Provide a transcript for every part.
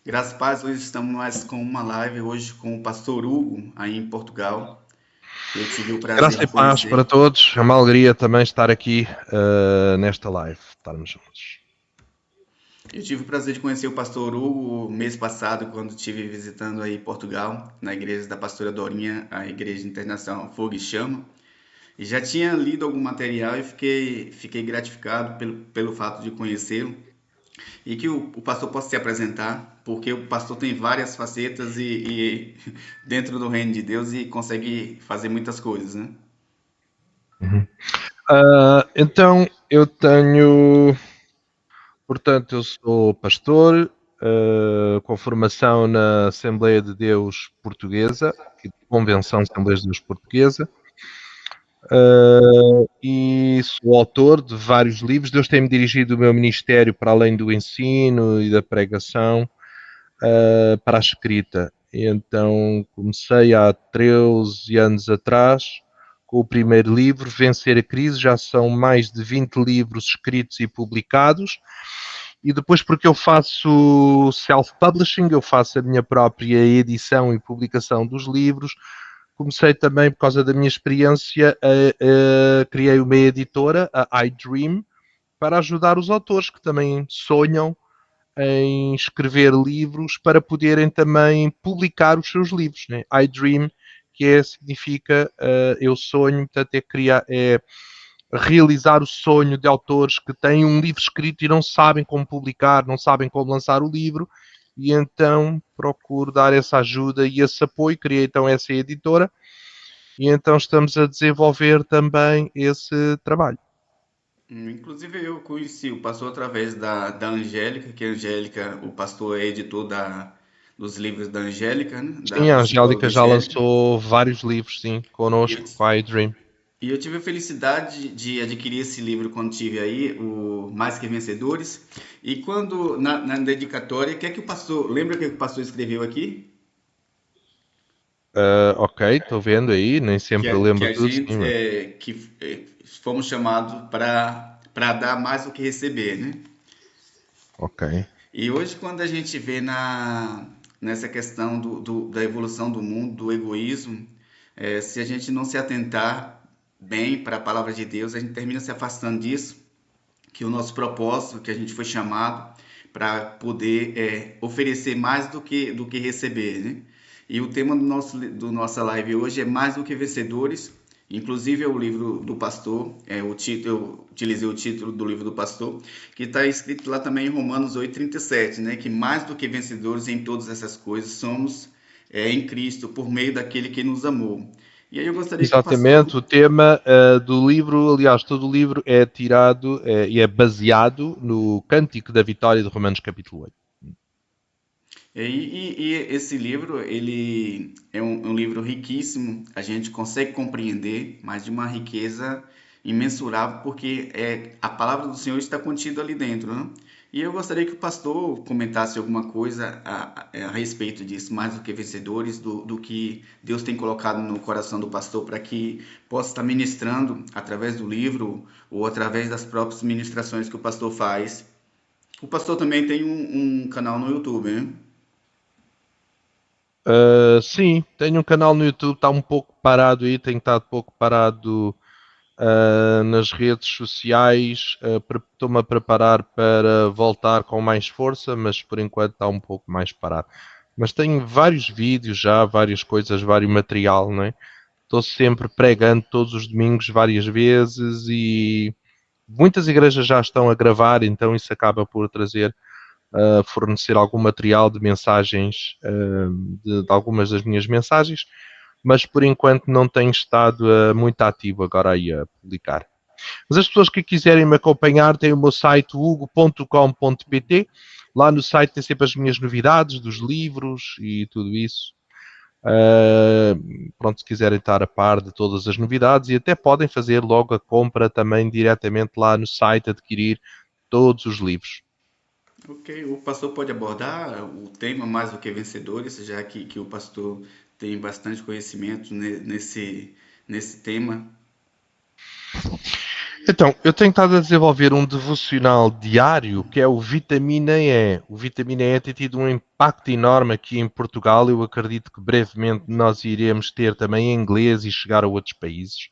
Graças a Deus, hoje estamos mais com uma live hoje com o pastor Hugo, aí em Portugal, que eu tive o prazer Graça de e paz para conhecer. todos. É uma alegria também estar aqui nesta live, estarmos juntos. Eu tive o prazer de conhecer o pastor Hugo mês passado, quando estive visitando aí Portugal, na igreja da pastora Dorinha, a Igreja Internacional Fogo e Chama. E já tinha lido algum material e fiquei gratificado pelo fato de conhecê-lo. E que o pastor possa se apresentar, porque o pastor tem várias facetas e dentro do reino de Deus e consegue fazer muitas coisas, né? Uhum. Então, portanto, eu sou pastor, com formação na Assembleia de Deus Portuguesa, Convenção de Assembleias de Deus Portuguesa, e sou autor de vários livros. Deus tem-me dirigido o meu ministério para além do ensino e da pregação, para a escrita. E então comecei há 13 anos atrás com o primeiro livro, Vencer a Crise. Já são mais de 20 livros escritos e publicados. E depois, porque eu faço self-publishing, eu faço a minha própria edição e publicação dos livros, comecei também, por causa da minha experiência, criei uma editora, a iDream, para ajudar os autores que também sonham em escrever livros para poderem também publicar os seus livros. Né? I Dream, significa eu sonho, portanto é realizar o sonho de autores que têm um livro escrito e não sabem como publicar, não sabem como lançar o livro, e então procuro dar essa ajuda e esse apoio. Criei então essa editora e então estamos a desenvolver também esse trabalho. Inclusive eu conheci o pastor através da Angélica, que a Angélica, o pastor é editor dos livros da Angélica, né? Da Sim, a psicóloga Angélica já Angélica. lançou vários livros, sim, E eu, connosco, com a iDream. e eu tive a felicidade de adquirir esse livro quando tive aí, o Mais Que Vencedores. E quando, na dedicatória, que é que o pastor, lembra que o pastor escreveu aqui? Ok, estou vendo aí, nem sempre Que lembro a tudo, gente sim, mas fomos chamados para dar mais do que receber, né? ok. E hoje, quando a gente vê nessa questão da evolução do mundo, do egoísmo, se a gente não se atentar bem para a palavra de Deus, a gente termina se afastando disso, que o nosso propósito, que a gente foi chamado para poder oferecer mais do que receber, né? E o tema do nossa live hoje é mais do que vencedores. Inclusive é o livro do pastor, eu utilizei o título do livro do pastor, que está escrito lá também em Romanos 8:37, né? Que mais do que vencedores em todas essas coisas somos em Cristo, por meio daquele que nos amou. E aí eu gostaria que o pastor. Exatamente, o tema do livro, aliás, todo o livro é tirado e é baseado no Cântico da Vitória de Romanos capítulo 8. E esse livro, ele é um livro riquíssimo, a gente consegue compreender, mas de uma riqueza imensurável, porque a palavra do Senhor está contida ali dentro, né? E eu gostaria que o pastor comentasse alguma coisa a respeito disso, mais do que vencedores, do que Deus tem colocado no coração do pastor, para que possa estar ministrando através do livro ou através das próprias ministrações que o pastor faz. O pastor também tem um canal no YouTube, né? Sim, tenho um canal no YouTube, está um pouco parado aí, tenho estado um pouco parado nas redes sociais. Estou-me a preparar para voltar com mais força, mas por enquanto está um pouco mais parado. Mas tenho vários vídeos já, várias coisas, vários material, não é? Estou sempre pregando todos os domingos várias vezes e muitas igrejas já estão a gravar, então isso acaba por trazer, fornecer algum material de mensagens, de algumas das minhas mensagens, mas por enquanto não tenho estado muito ativo agora aí a publicar. Mas as pessoas que quiserem me acompanhar têm o meu site hugo.com.pt. Lá no site tem sempre as minhas novidades dos livros e tudo isso. Pronto, se quiserem estar a par de todas as novidades, e até podem fazer logo a compra também diretamente lá no site, adquirir todos os livros. Ok, o pastor pode abordar o tema mais do que vencedores, já que o pastor tem bastante conhecimento nesse tema. Então, eu tenho estado a desenvolver um devocional diário que é o Vitamina E. O Vitamina E tem tido um impacto enorme aqui em Portugal. Eu acredito que brevemente nós iremos ter também em inglês e chegar a outros países.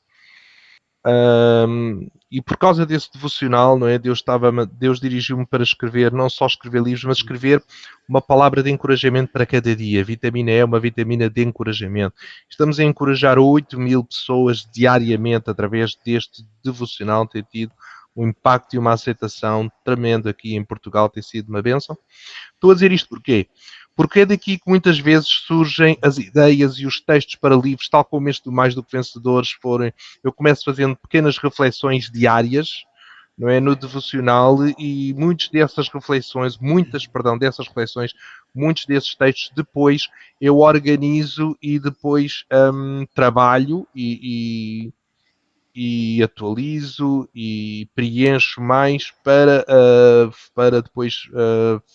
E por causa desse devocional, não é? Deus dirigiu-me para escrever, não só escrever livros, mas escrever uma palavra de encorajamento para cada dia. Vitamina E é uma vitamina de encorajamento. Estamos a encorajar 8.000 pessoas diariamente através deste devocional. Tem tido um impacto e uma aceitação tremendo aqui em Portugal, tem sido uma bênção. Estou a dizer isto porquê? Porque é daqui que muitas vezes surgem as ideias e os textos para livros, tal como este do Mais do que Vencedores forem. Eu começo fazendo pequenas reflexões diárias, não é, no devocional, e dessas reflexões, muitos desses textos depois eu organizo e depois trabalho e atualizo e preencho mais para depois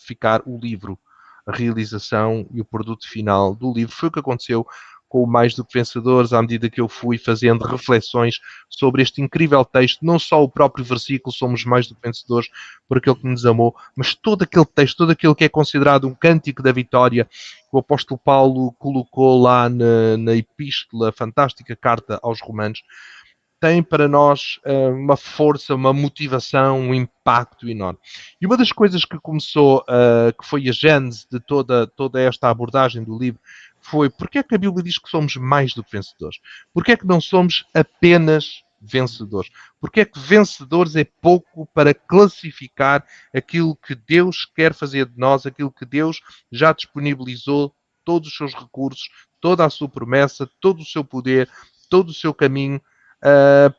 ficar o livro, a realização e o produto final do livro. Foi o que aconteceu com o Mais do que Vencedores, à medida que eu fui fazendo reflexões sobre este incrível texto, não só o próprio versículo, somos mais do que vencedores por aquele que nos amou, mas todo aquele texto, todo aquele que é considerado um cântico da vitória, que o apóstolo Paulo colocou lá na epístola, fantástica carta aos Romanos, tem para nós uma força, uma motivação, um impacto enorme. E uma das coisas que começou, que foi a gênese de toda esta abordagem do livro, foi porque é que a Bíblia diz que somos mais do que vencedores? Porque é que não somos apenas vencedores? Porque é que vencedores é pouco para classificar aquilo que Deus quer fazer de nós, aquilo que Deus já disponibilizou, todos os seus recursos, toda a sua promessa, todo o seu poder, todo o seu caminho,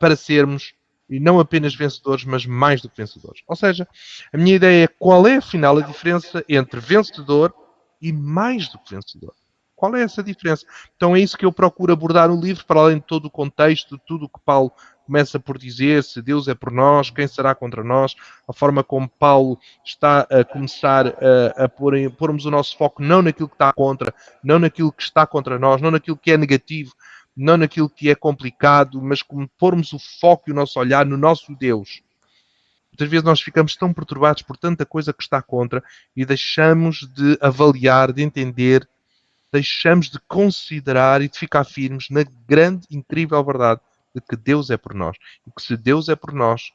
para sermos e não apenas vencedores, mas mais do que vencedores. Ou seja, a minha ideia é qual é afinal a diferença entre vencedor e mais do que vencedor. Qual é essa diferença? Então é isso que eu procuro abordar no livro, para além de todo o contexto, de tudo o que Paulo começa por dizer, se Deus é por nós, quem será contra nós, a forma como Paulo está a começar a pormos o nosso foco não naquilo que está contra, não naquilo que está contra nós, não naquilo que é negativo, não naquilo que é complicado, mas como pormos o foco e o nosso olhar no nosso Deus. Muitas vezes nós ficamos tão perturbados por tanta coisa que está contra e deixamos de avaliar, de entender, deixamos de considerar e de ficar firmes na grande, incrível verdade de que Deus é por nós. E que se Deus é por nós,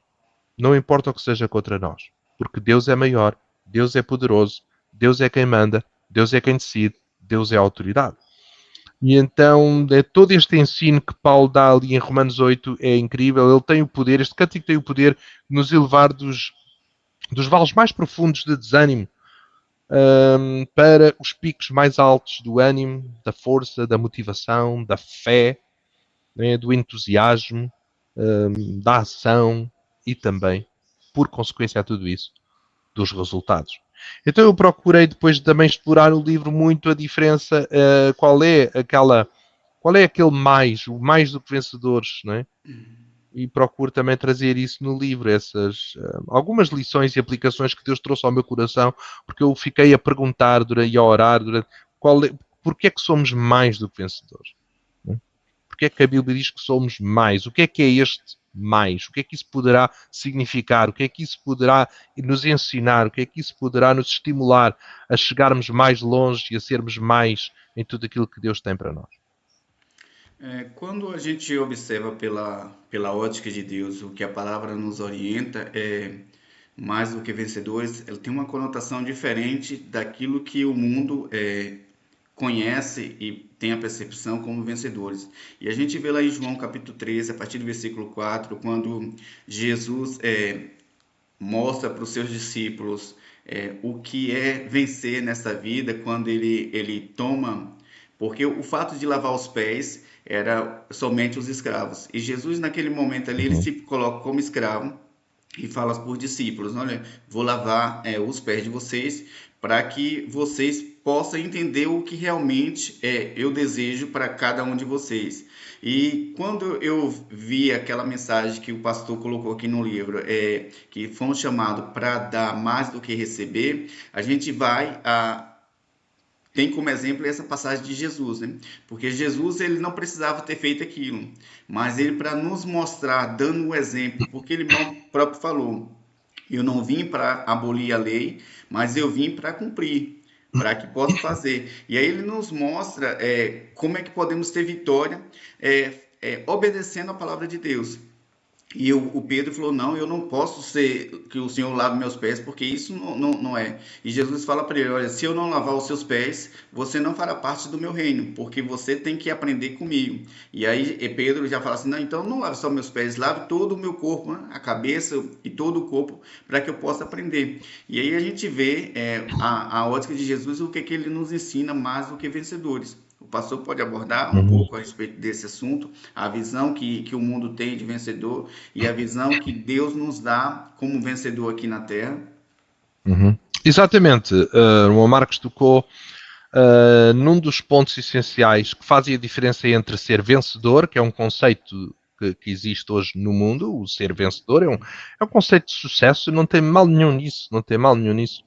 não importa o que seja contra nós. Porque Deus é maior, Deus é poderoso, Deus é quem manda, Deus é quem decide, Deus é a autoridade. E então, todo este ensino que Paulo dá ali em Romanos 8 é incrível. Ele tem o poder, este cântico tem o poder de nos elevar dos vales mais profundos de desânimo para os picos mais altos do ânimo, da força, da motivação, da fé, né, do entusiasmo, da ação e também, por consequência a tudo isso, dos resultados. Então eu procurei depois também explorar no livro muito a diferença, qual é aquele mais, o mais do que vencedores, não é? E procuro também trazer isso no livro, essas algumas lições e aplicações que Deus trouxe ao meu coração, porque eu fiquei a perguntar e a orar porque é que somos mais do que vencedores? Não é? Porque é que a Bíblia diz que somos mais? O que é este mais? O que é que isso poderá significar? O que é que isso poderá nos ensinar? O que é que isso poderá nos estimular a chegarmos mais longe e a sermos mais em tudo aquilo que Deus tem para nós? Quando a gente observa pela ótica de Deus, o que a palavra nos orienta é mais do que vencedores, ela tem uma conotação diferente daquilo que o mundo conhece e tem a percepção como vencedores. E a gente vê lá em João capítulo 13, a partir do versículo 4, quando Jesus mostra para os seus discípulos o que é vencer nessa vida, quando ele toma. Porque o fato de lavar os pés era somente os escravos. E Jesus, naquele momento ali, ele Uhum. se coloca como escravo e fala para os discípulos: olha, vou lavar os pés de vocês para que vocês possam entender o que realmente eu desejo para cada um de vocês. E quando eu vi aquela mensagem que o pastor colocou aqui no livro, que fomos chamados para dar mais do que receber, a gente vai tem como exemplo essa passagem de Jesus, né? Porque Jesus, ele não precisava ter feito aquilo, mas ele, para nos mostrar, dando o exemplo, porque ele próprio falou: eu não vim para abolir a lei, mas eu vim para cumprir, para que possa fazer. E aí ele nos mostra como é que podemos ter vitória obedecendo a palavra de Deus. E o Pedro falou: não, eu não posso ser que o Senhor lave meus pés, porque isso não é. E Jesus fala para ele: olha, se eu não lavar os seus pés, você não fará parte do meu reino, porque você tem que aprender comigo. E aí Pedro já fala assim: não, então não lave só meus pés, lave todo o meu corpo, né? A cabeça e todo o corpo, para que eu possa aprender. E aí a gente vê a ótica de Jesus, o que, que ele nos ensina mais do que vencedores. O pastor pode abordar um Uhum, pouco a respeito desse assunto, a visão que o mundo tem de vencedor e a visão que Deus nos dá como vencedor aqui na Terra. uhum. Exatamente. O Marcos tocou num dos pontos essenciais que fazem a diferença entre ser vencedor, que é um conceito que existe hoje no mundo, o ser vencedor é um conceito de sucesso, não tem mal nenhum nisso, não tem mal nenhum nisso.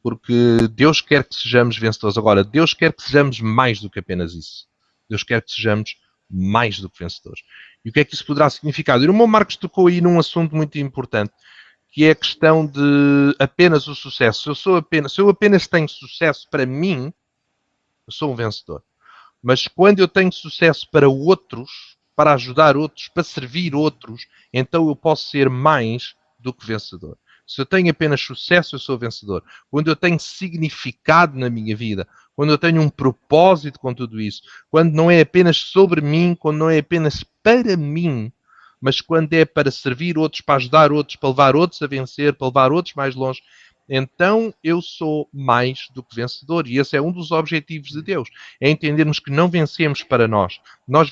Porque Deus quer que sejamos vencedores. Agora, Deus quer que sejamos mais do que apenas isso. Deus quer que sejamos mais do que vencedores. E o que é que isso poderá significar? E o meu Marcos tocou aí num assunto muito importante, que é a questão de apenas o sucesso. Se eu apenas tenho sucesso para mim, eu sou um vencedor. Mas quando eu tenho sucesso para outros, para ajudar outros, para servir outros, então eu posso ser mais do que vencedor. Se eu tenho apenas sucesso, eu sou vencedor. Quando eu tenho significado na minha vida, quando eu tenho um propósito com tudo isso, quando não é apenas sobre mim, quando não é apenas para mim, mas quando é para servir outros, para ajudar outros, para levar outros a vencer, para levar outros mais longe, então eu sou mais do que vencedor. E esse é um dos objetivos de Deus. É entendermos que não vencemos para nós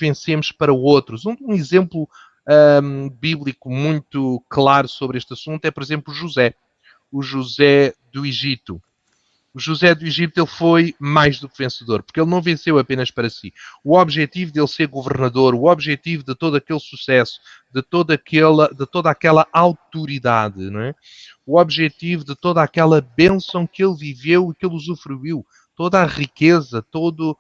vencemos para outros. Um exemplo bíblico muito claro sobre este assunto é, por exemplo, José. O José do Egito. O José do Egito ele foi mais do que vencedor, porque ele não venceu apenas para si. O objetivo dele ser governador, o objetivo de todo aquele sucesso, de toda aquela autoridade, não é? O objetivo de toda aquela bênção que ele viveu e que ele usufruiu, toda a riqueza, todo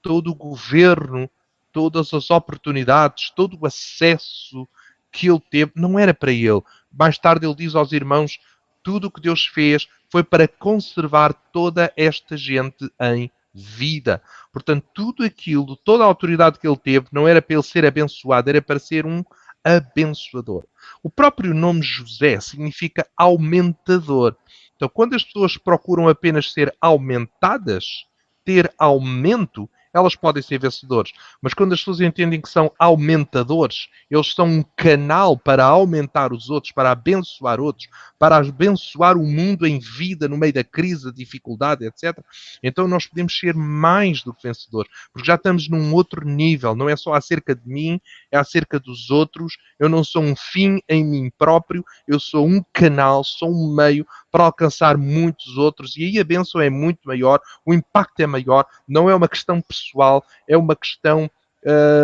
o governo, todas as oportunidades, todo o acesso que ele teve, não era para ele. Mais tarde ele diz aos irmãos: tudo o que Deus fez foi para conservar toda esta gente em vida. Portanto, tudo aquilo, toda a autoridade que ele teve, não era para ele ser abençoado, era para ser um abençoador. O próprio nome José significa aumentador. Então, quando as pessoas procuram apenas ser aumentadas, ter aumento, elas podem ser vencedores. Mas quando as pessoas entendem que são aumentadores, eles são um canal para aumentar os outros, para abençoar outros, para abençoar o mundo em vida, no meio da crise, da dificuldade, etc. Então nós podemos ser mais do que vencedores, porque já estamos num outro nível. Não é só acerca de mim, é acerca dos outros. Eu não sou um fim em mim próprio, eu sou um canal, sou um meio para alcançar muitos outros, e aí a bênção é muito maior, o impacto é maior, não é uma questão pessoal, é uma questão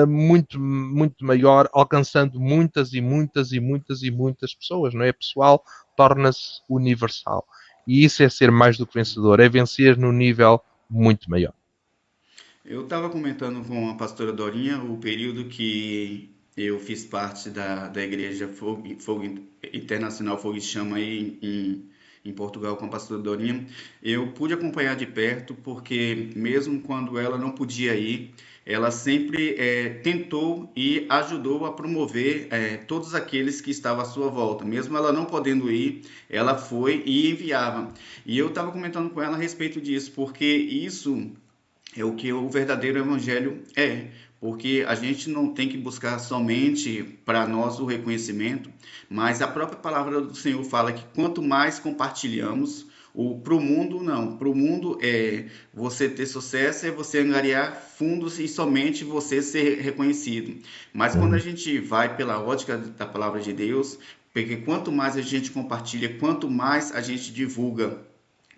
muito, muito maior, alcançando muitas e muitas e muitas e muitas pessoas, não é? Pessoal, torna-se universal. E isso é ser mais do que vencedor, é vencer num nível muito maior. Eu estava comentando com a pastora Dorinha o período que eu fiz parte da igreja Fogo Internacional Fogo e Chama aí em Portugal com a pastora Dorinha. Eu pude acompanhar de perto porque mesmo quando ela não podia ir, ela sempre tentou e ajudou a promover todos aqueles que estavam à sua volta. Mesmo ela não podendo ir, ela foi e enviava. E eu estava comentando com ela a respeito disso, porque isso é o que o verdadeiro evangelho é, porque a gente não tem que buscar somente para nós o reconhecimento, mas a própria palavra do Senhor fala que quanto mais compartilhamos, para o mundo não, para o mundo é você ter sucesso, é você angariar fundos e somente você ser reconhecido. Mas quando a Uhum. gente vai pela ótica da palavra de Deus, porque quanto mais a gente compartilha, quanto mais a gente divulga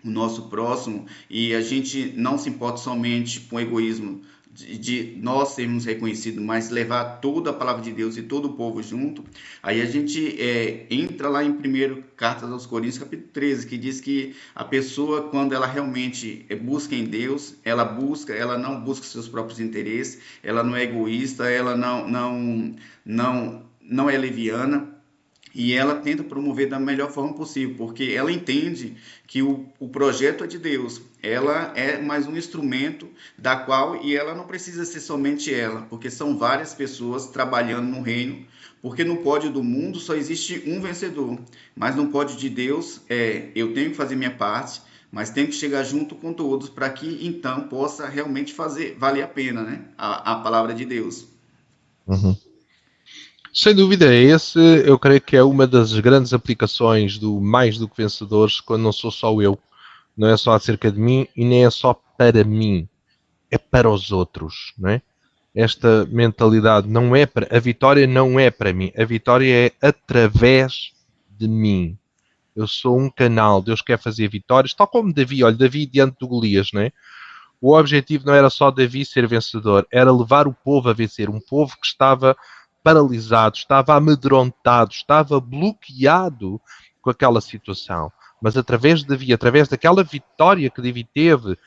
o nosso próximo e a gente não se importa somente com o egoísmo de nós sermos reconhecidos, mas levar toda a palavra de Deus e todo o povo junto, aí a gente entra lá em 1 aos Coríntios, capítulo 13, que diz que a pessoa, quando ela realmente busca em Deus, ela não busca seus próprios interesses, ela não é egoísta, ela não é leviana, e ela tenta promover da melhor forma possível, porque ela entende que o projeto é de Deus, ela é mais um instrumento da qual, e ela não precisa ser somente ela, porque são várias pessoas trabalhando no reino, porque no pódio do mundo só existe um vencedor, mas no pódio de Deus, eu tenho que fazer minha parte, mas tenho que chegar junto com todos, para que então possa realmente fazer valer a pena, né? A palavra de Deus. Uhum. Sem dúvida, eu creio que é uma das grandes aplicações do mais do que vencedores, quando não sou só eu, não é só acerca de mim e nem é só para mim, é para os outros, não é? Esta mentalidade não é para, a vitória não é para mim, a vitória é através de mim. Eu sou um canal, Deus quer fazer vitórias, tal como Davi, olha, Davi diante de Golias, não é? O objetivo não era só Davi ser vencedor, era levar o povo a vencer. Um povo que estava paralisado, estava amedrontado, estava bloqueado com aquela situação. Mas através de Davi, através daquela vitória que Davi teve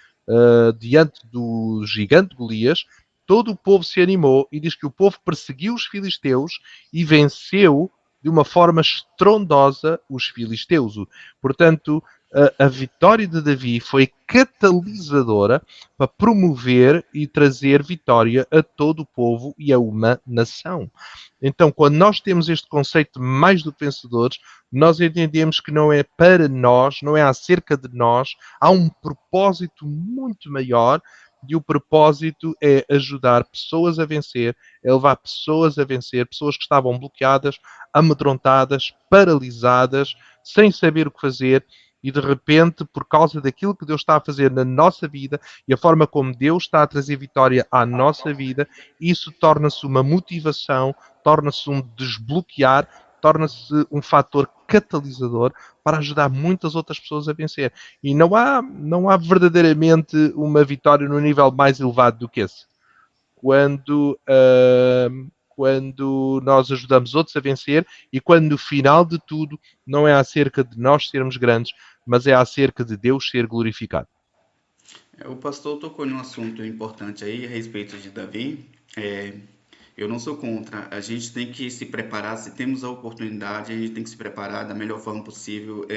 diante do gigante Golias, todo o povo se animou e diz que o povo perseguiu os filisteus e venceu de uma forma estrondosa os filisteus. Portanto, a vitória de Davi foi catalisadora para promover e trazer vitória a todo o povo e a uma nação. Então, quando nós temos este conceito de mais do que vencedores, nós entendemos que não é para nós, não é acerca de nós, há um propósito muito maior e o propósito é ajudar pessoas a vencer, é levar pessoas a vencer, pessoas que estavam bloqueadas, amedrontadas, paralisadas, sem saber o que fazer, e de repente, por causa daquilo que Deus está a fazer na nossa vida e a forma como Deus está a trazer vitória à nossa vida, isso torna-se uma motivação, torna-se um desbloquear, torna-se um fator catalisador para ajudar muitas outras pessoas a vencer. E não há verdadeiramente uma vitória no nível mais elevado do que esse. Quando nós ajudamos outros a vencer e quando no final de tudo não é acerca de nós sermos grandes, mas é acerca de Deus ser glorificado. O pastor tocou num assunto importante aí a respeito de Davi. É, eu não sou contra. A gente tem que se preparar. Se temos a oportunidade, a gente tem que se preparar da melhor forma possível.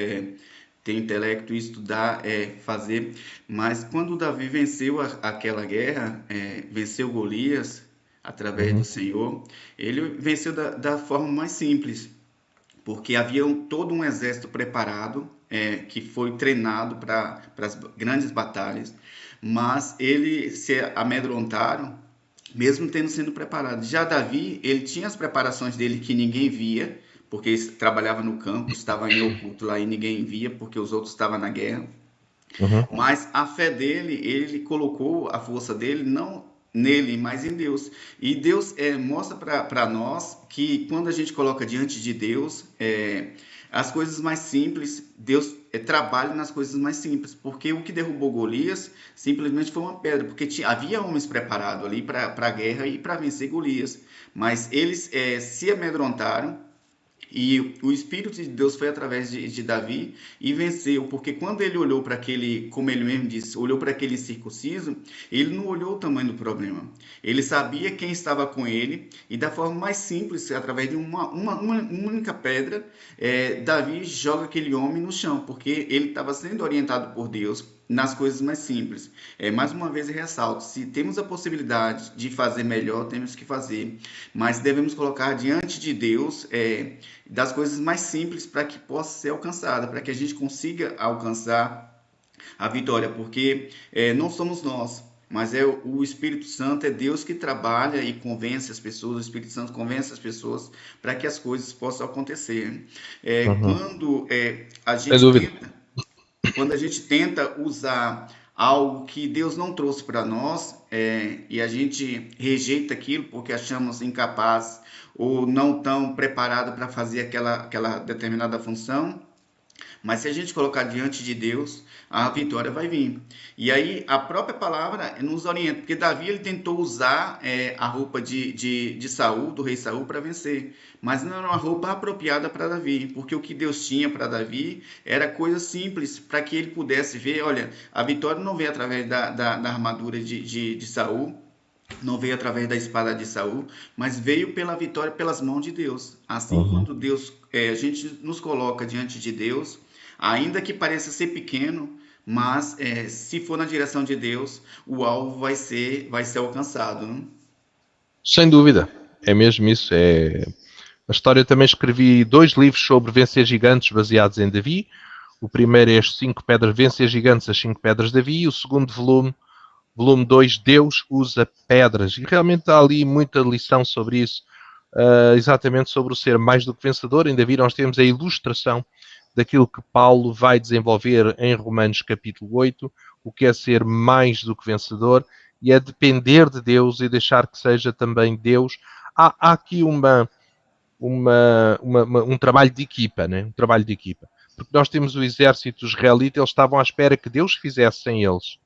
Ter intelecto, estudar, fazer. Mas quando Davi venceu aquela guerra, venceu Golias através do Uhum. Senhor, ele venceu da forma mais simples, porque havia todo um exército preparado, que foi treinado para as grandes batalhas, mas eles se amedrontaram, mesmo tendo sido preparado. Já Davi, ele tinha as preparações dele que ninguém via, porque ele trabalhava no campo, estava em oculto lá e ninguém via, porque os outros estavam na guerra. Uhum. Mas a fé dele, ele colocou a força dele não nele, mas em Deus. E Deus mostra para nós que quando a gente coloca diante de Deus, as coisas mais simples, Deus trabalha nas coisas mais simples. Porque o que derrubou Golias simplesmente foi uma pedra, porque havia homens preparados ali para a guerra e para vencer Golias. Mas eles se amedrontaram e o Espírito de Deus foi através de Davi e venceu, porque quando ele olhou para aquele, como ele mesmo disse, olhou para aquele incircunciso, ele não olhou o tamanho do problema. Ele sabia quem estava com ele e da forma mais simples, através de uma única pedra, Davi joga aquele homem no chão, porque ele estava sendo orientado por Deus nas coisas mais simples. Mais uma vez eu ressalto, se temos a possibilidade de fazer melhor, temos que fazer, mas devemos colocar diante de Deus das coisas mais simples para que possa ser alcançada, para que a gente consiga alcançar a vitória, porque não somos nós, mas é o Espírito Santo, é Deus que trabalha e convence as pessoas, o Espírito Santo convence as pessoas para que as coisas possam acontecer. Uhum. Quando a Sem gente dúvida. tenta quando a gente tenta usar algo que Deus não trouxe para nós, e a gente rejeita aquilo porque achamos incapaz ou não tão preparado para fazer aquela determinada função, Mas se a gente colocar diante de Deus, a vitória vai vir. E aí a própria palavra nos orienta, porque Davi ele tentou usar a roupa de Saul, do rei Saul, para vencer. Mas não era uma roupa apropriada para Davi, porque o que Deus tinha para Davi era coisa simples, para que ele pudesse ver, olha, a vitória não veio através da armadura de Saul, não veio através da espada de Saul, mas veio pela vitória pelas mãos de Deus. Assim, Uhum. quando Deus, a gente nos coloca diante de Deus, ainda que pareça ser pequeno, mas se for na direção de Deus, o alvo vai ser alcançado, né? Sem dúvida, é mesmo isso. A história, também escrevi 2 livros sobre vencer gigantes baseados em Davi. O primeiro é as 5 pedras, vencer gigantes, as 5 pedras de Davi. E o segundo volume, volume 2, Deus usa pedras. E realmente há ali muita lição sobre isso, exatamente sobre o ser mais do que vencedor. Em Davi nós temos a ilustração daquilo que Paulo vai desenvolver em Romanos capítulo 8, o que é ser mais do que vencedor, e é depender de Deus e deixar que seja também Deus. Há aqui um trabalho de equipa, né? Um trabalho de equipa. Porque nós temos o exército israelita, eles estavam à espera que Deus fizesse sem eles.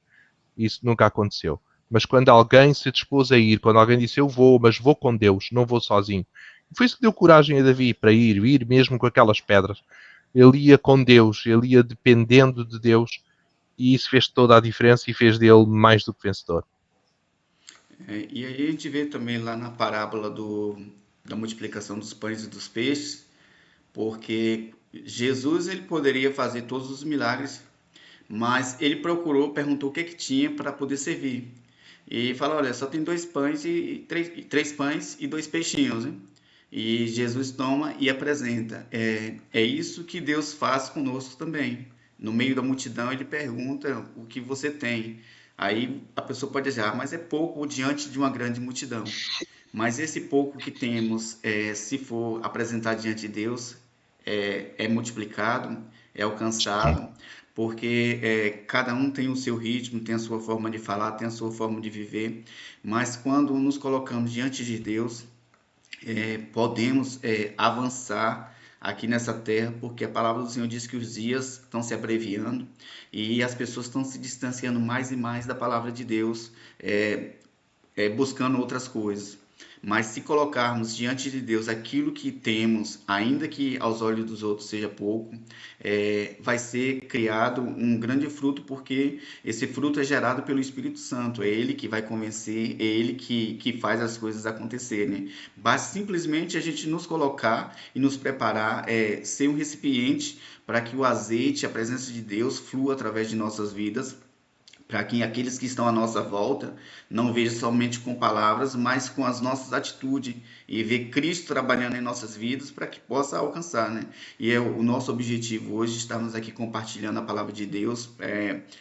Isso nunca aconteceu. Mas quando alguém se dispôs a ir, quando alguém disse eu vou, mas vou com Deus, não vou sozinho. Foi isso que deu coragem a Davi para ir mesmo com aquelas pedras. Ele ia com Deus, ele ia dependendo de Deus, e isso fez toda a diferença e fez dele mais do que vencedor. E aí a gente vê também lá na parábola da multiplicação dos pães e dos peixes, porque Jesus ele poderia fazer todos os milagres, mas ele procurou, perguntou o que que tinha para poder servir. E fala, olha, só tem 2 pães e três pães e 2 peixinhos, né? E Jesus toma e apresenta. É isso que Deus faz conosco também. No meio da multidão, ele pergunta o que você tem. Aí a pessoa pode dizer, mas é pouco diante de uma grande multidão. Mas esse pouco que temos, se for apresentar diante de Deus, é multiplicado, é alcançado, porque cada um tem o seu ritmo, tem a sua forma de falar, tem a sua forma de viver, mas quando nos colocamos diante de Deus, podemos avançar aqui nessa terra, porque a palavra do Senhor diz que os dias estão se abreviando e as pessoas estão se distanciando mais e mais da palavra de Deus, buscando outras coisas. Mas se colocarmos diante de Deus aquilo que temos, ainda que aos olhos dos outros seja pouco, vai ser criado um grande fruto, porque esse fruto é gerado pelo Espírito Santo. É Ele que vai convencer, é Ele que faz as coisas acontecerem. Basta simplesmente a gente nos colocar e nos preparar, ser um recipiente para que o azeite, a presença de Deus, flua através de nossas vidas, para que aqueles que estão à nossa volta não vejam somente com palavras, mas com as nossas atitudes e ver Cristo trabalhando em nossas vidas para que possa alcançar, né? E é o nosso objetivo hoje, estamos aqui compartilhando a palavra de Deus,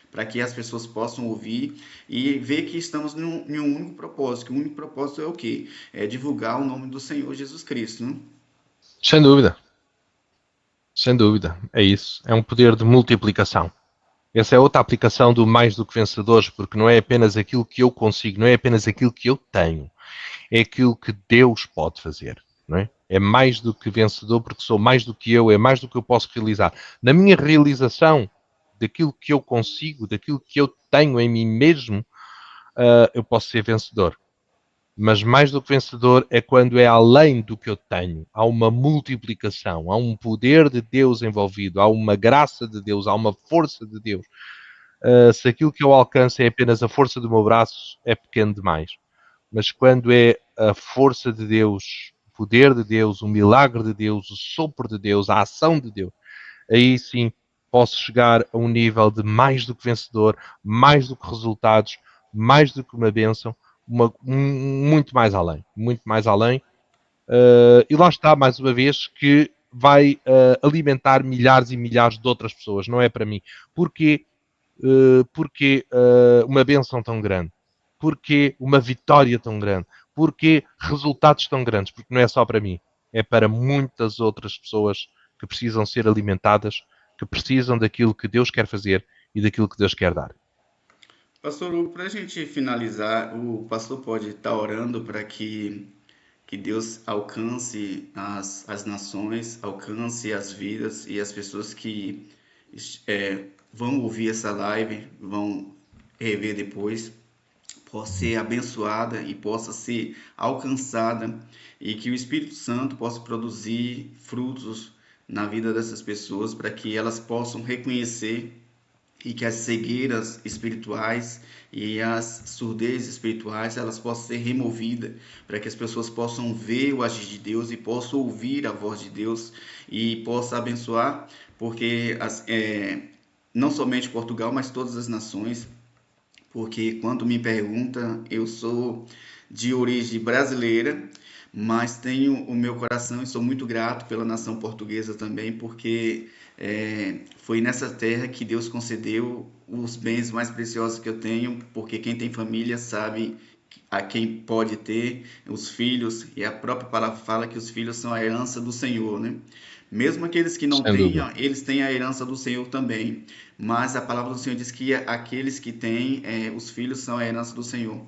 para que as pessoas possam ouvir e ver que estamos em um único propósito, que o único propósito é o quê? É divulgar o nome do Senhor Jesus Cristo, né? Sem dúvida, sem dúvida. É isso. É um poder de multiplicação. Essa é outra aplicação do mais do que vencedores, porque não é apenas aquilo que eu consigo, não é apenas aquilo que eu tenho, é aquilo que Deus pode fazer. Não é? É mais do que vencedor, porque sou mais do que eu, é mais do que eu posso realizar. Na minha realização daquilo que eu consigo, daquilo que eu tenho em mim mesmo, eu posso ser vencedor. Mas mais do que vencedor é quando é além do que eu tenho. Há uma multiplicação, há um poder de Deus envolvido, há uma graça de Deus, há uma força de Deus. Se aquilo que eu alcanço é apenas a força do meu braço, é pequeno demais. Mas quando é a força de Deus, o poder de Deus, o milagre de Deus, o sopro de Deus, a ação de Deus, aí sim posso chegar a um nível de mais do que vencedor, mais do que resultados, mais do que uma bênção, muito mais além, muito mais além. E lá está, mais uma vez, que vai alimentar milhares e milhares de outras pessoas, não é para mim. Porquê? Porque uma benção tão grande? Porque uma vitória tão grande? Porque resultados tão grandes? Porque não é só para mim, é para muitas outras pessoas que precisam ser alimentadas, que precisam daquilo que Deus quer fazer e daquilo que Deus quer dar. Pastor Hugo, para a gente finalizar, o pastor pode estar orando para que que Deus alcance as nações, alcance as vidas e as pessoas que vão ouvir essa live, vão rever depois, possa ser abençoada e possa ser alcançada e que o Espírito Santo possa produzir frutos na vida dessas pessoas para que elas possam reconhecer e que as cegueiras espirituais e as surdez espirituais elas possam ser removidas para que as pessoas possam ver o agir de Deus e possam ouvir a voz de Deus e possam abençoar, porque não somente Portugal, mas todas as nações, porque quando me pergunta, eu sou de origem brasileira, mas tenho o meu coração e sou muito grato pela nação portuguesa também, porque foi nessa terra que Deus concedeu os bens mais preciosos que eu tenho, porque quem tem família sabe a quem pode ter os filhos, e a própria palavra fala que os filhos são a herança do Senhor, né? Mesmo aqueles que não Sem dúvida. tenham, eles têm a herança do Senhor também. Mas a palavra do Senhor diz que aqueles que têm, os filhos são a herança do Senhor.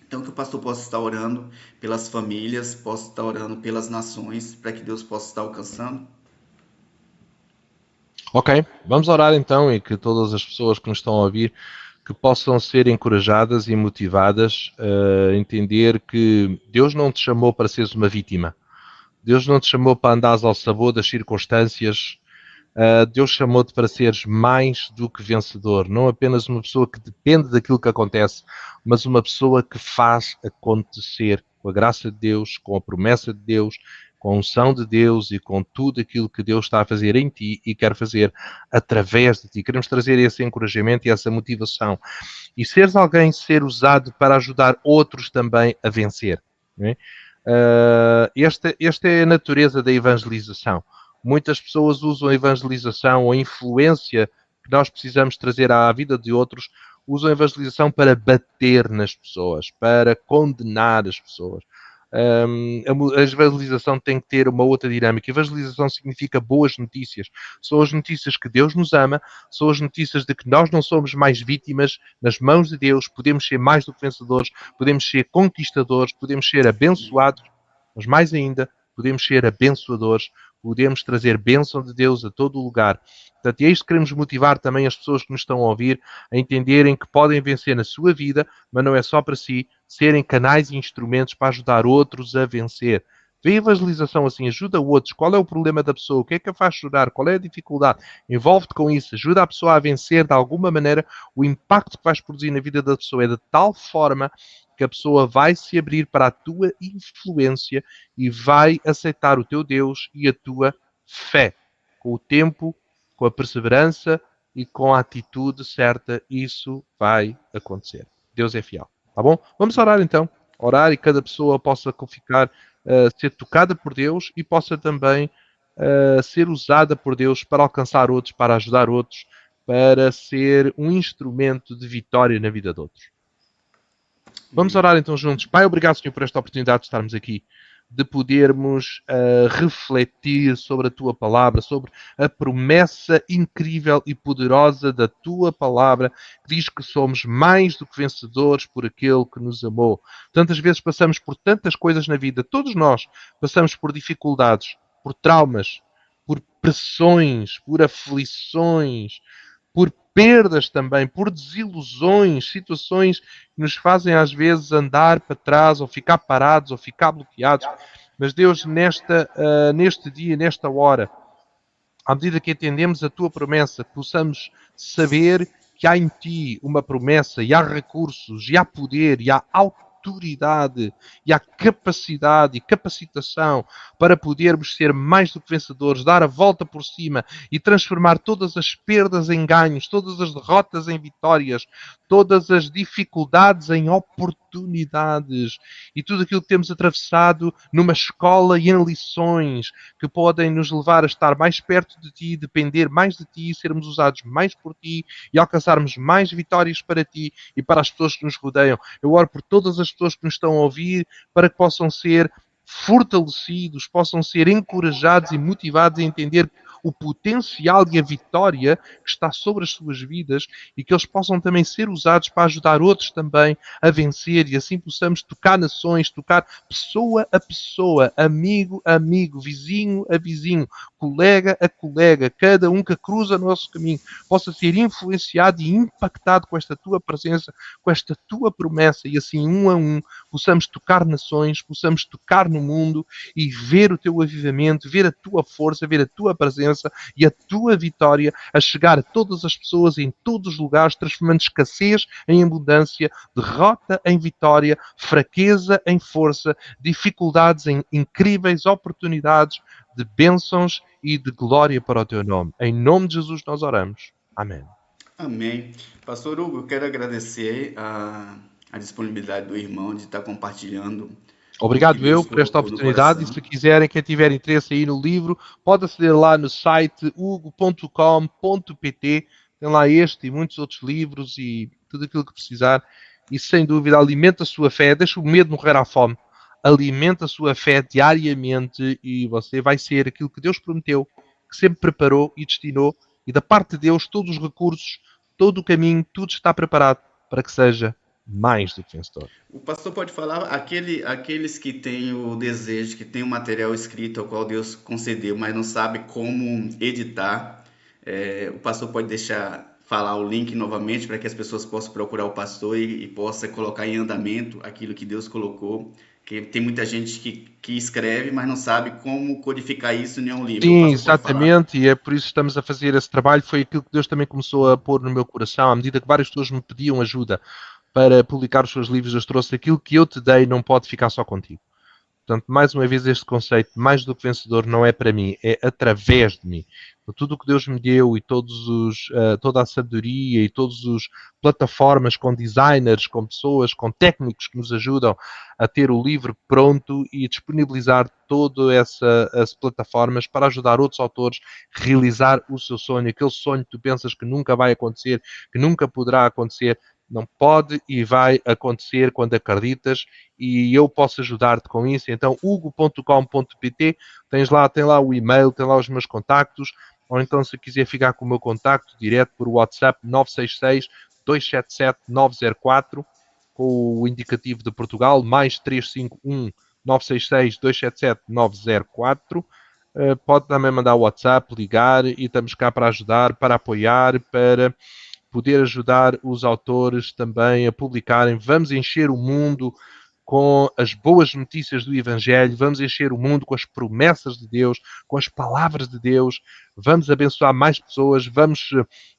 Então, que o pastor possa estar orando pelas famílias, possa estar orando pelas nações, para que Deus possa estar alcançando. Ok, vamos orar então e que todas as pessoas que nos estão a ouvir que possam ser encorajadas e motivadas a entender que Deus não te chamou para seres uma vítima. Deus não te chamou para andares ao sabor das circunstâncias. Deus chamou-te para seres mais do que vencedor. Não apenas uma pessoa que depende daquilo que acontece, mas uma pessoa que faz acontecer com a graça de Deus, com a promessa de Deus, com a unção de Deus e com tudo aquilo que Deus está a fazer em ti e quer fazer através de ti. Queremos trazer esse encorajamento e essa motivação. E seres alguém ser usado para ajudar outros também a vencer. Não é? Esta é a natureza da evangelização. Muitas pessoas usam a evangelização ou a influência que nós precisamos trazer à vida de outros, usam a evangelização para bater nas pessoas, para condenar as pessoas. A evangelização tem que ter uma outra dinâmica. A evangelização significa boas notícias. São as notícias que Deus nos ama, são as notícias de que nós não somos mais vítimas nas mãos de Deus, podemos ser mais do que vencedores, podemos ser conquistadores, podemos ser abençoados, mas mais ainda, podemos ser abençoadores, podemos trazer bênção de Deus a todo o lugar. Portanto, é isto que queremos motivar também as pessoas que nos estão a ouvir a entenderem que podem vencer na sua vida, mas não é só para si, serem canais e instrumentos para ajudar outros a vencer. Vê a evangelização assim, ajuda outros. Qual é o problema da pessoa? O que é que a faz chorar? Qual é a dificuldade? Envolve-te com isso. Ajuda a pessoa a vencer de alguma maneira. O impacto que vais produzir na vida da pessoa é de tal forma que a pessoa vai se abrir para a tua influência e vai aceitar o teu Deus e a tua fé. Com o tempo, com a perseverança e com a atitude certa, isso vai acontecer. Deus é fiel. Tá bom? Vamos orar então. Orar e cada pessoa possa ficar, ser tocada por Deus e possa também ser usada por Deus para alcançar outros, para ajudar outros, para ser um instrumento de vitória na vida de outros. Vamos orar então juntos. Pai, obrigado, Senhor, por esta oportunidade de estarmos aqui, de podermos refletir sobre a Tua palavra, sobre a promessa incrível e poderosa da Tua palavra, que diz que somos mais do que vencedores por aquele que nos amou. Tantas vezes passamos por tantas coisas na vida, todos nós passamos por dificuldades, por traumas, por pressões, por aflições, por perdas também, por desilusões, situações que nos fazem às vezes andar para trás, ou ficar parados, ou ficar bloqueados. Mas Deus, neste dia, nesta hora, à medida que entendemos a Tua promessa, possamos saber que há em Ti uma promessa, e há recursos, e há poder, e há autoridade, e há capacidade e capacitação para podermos ser mais do que vencedores, dar a volta por cima e transformar todas as perdas em ganhos, todas as derrotas em vitórias, todas as dificuldades em oportunidades e tudo aquilo que temos atravessado numa escola e em lições que podem nos levar a estar mais perto de Ti, depender mais de Ti, sermos usados mais por Ti e alcançarmos mais vitórias para Ti e para as pessoas que nos rodeiam. Eu oro por todas as pessoas que nos estão a ouvir para que possam ser fortalecidos, possam ser encorajados e motivados a entender o potencial e a vitória que está sobre as suas vidas e que eles possam também ser usados para ajudar outros também a vencer e assim possamos tocar nações, tocar pessoa a pessoa, amigo a amigo, vizinho a vizinho, colega a colega, cada um que cruza o nosso caminho, possa ser influenciado e impactado com esta tua presença, com esta tua promessa e assim um a um possamos tocar nações, possamos tocar no mundo e ver o teu avivamento, ver a tua força, ver a tua presença e a tua vitória a chegar a todas as pessoas em todos os lugares, transformando escassez em abundância, derrota em vitória, fraqueza em força, dificuldades em incríveis oportunidades de bênçãos e de glória para o teu nome. Em nome de Jesus nós oramos. Amém. Amém. Pastor Hugo, eu quero agradecer a disponibilidade do irmão de estar compartilhando o que Obrigado Deus eu por esta colocou no oportunidade e coração. se quiserem, quem tiver interesse aí no livro, pode aceder lá no site hugo.com.pt, tem lá este e muitos outros livros e tudo aquilo que precisar e sem dúvida alimenta a sua fé, deixa o medo morrer à fome, alimenta a sua fé diariamente e você vai ser aquilo que Deus prometeu, que sempre preparou e destinou e da parte de Deus todos os recursos, todo o caminho, tudo está preparado para que seja mais do que vencedor. O pastor pode falar aqueles que têm o desejo, que têm o material escrito ao qual Deus concedeu, mas não sabe como editar. O pastor pode deixar falar o link novamente para que as pessoas possam procurar o pastor e possa colocar em andamento aquilo que Deus colocou. Que tem muita gente que escreve, mas não sabe como codificar isso em um livro. O Sim, pastor pode falar. exatamente, e é por isso que estamos a fazer esse trabalho. Foi aquilo que Deus também começou a pôr no meu coração, à medida que várias pessoas me pediam ajuda para publicar os seus livros. Deus trouxe aquilo que eu te dei, não pode ficar só contigo. Portanto, mais uma vez, este conceito, mais do que vencedor, não é para mim, é através de mim. Tudo o que Deus me deu e toda a sabedoria e todas as plataformas com designers, com pessoas, com técnicos que nos ajudam a ter o livro pronto e disponibilizar todas essas plataformas para ajudar outros autores a realizar o seu sonho, aquele sonho que tu pensas que nunca vai acontecer, que nunca poderá acontecer. Não pode e vai acontecer quando acreditas e eu posso ajudar-te com isso. Então, hugo.com.pt, tem lá o e-mail, tem lá os meus contactos, ou então se quiser ficar com o meu contacto direto por WhatsApp 966 277 904 com o indicativo de Portugal, mais 351 966 277 904. Pode também mandar o WhatsApp, ligar e estamos cá para ajudar, para apoiar, para poder ajudar os autores também a publicarem. Vamos encher o mundo com as boas notícias do Evangelho, vamos encher o mundo com as promessas de Deus, com as palavras de Deus, vamos abençoar mais pessoas, vamos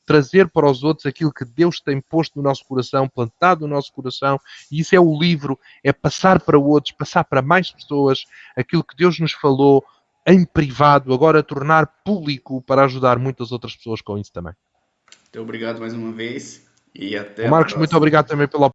trazer para os outros aquilo que Deus tem posto no nosso coração, plantado no nosso coração, e isso é o livro, é passar para outros, passar para mais pessoas aquilo que Deus nos falou em privado, agora tornar público para ajudar muitas outras pessoas com isso também. Muito obrigado mais uma vez e até O a Marcos, muito próxima. obrigado também pela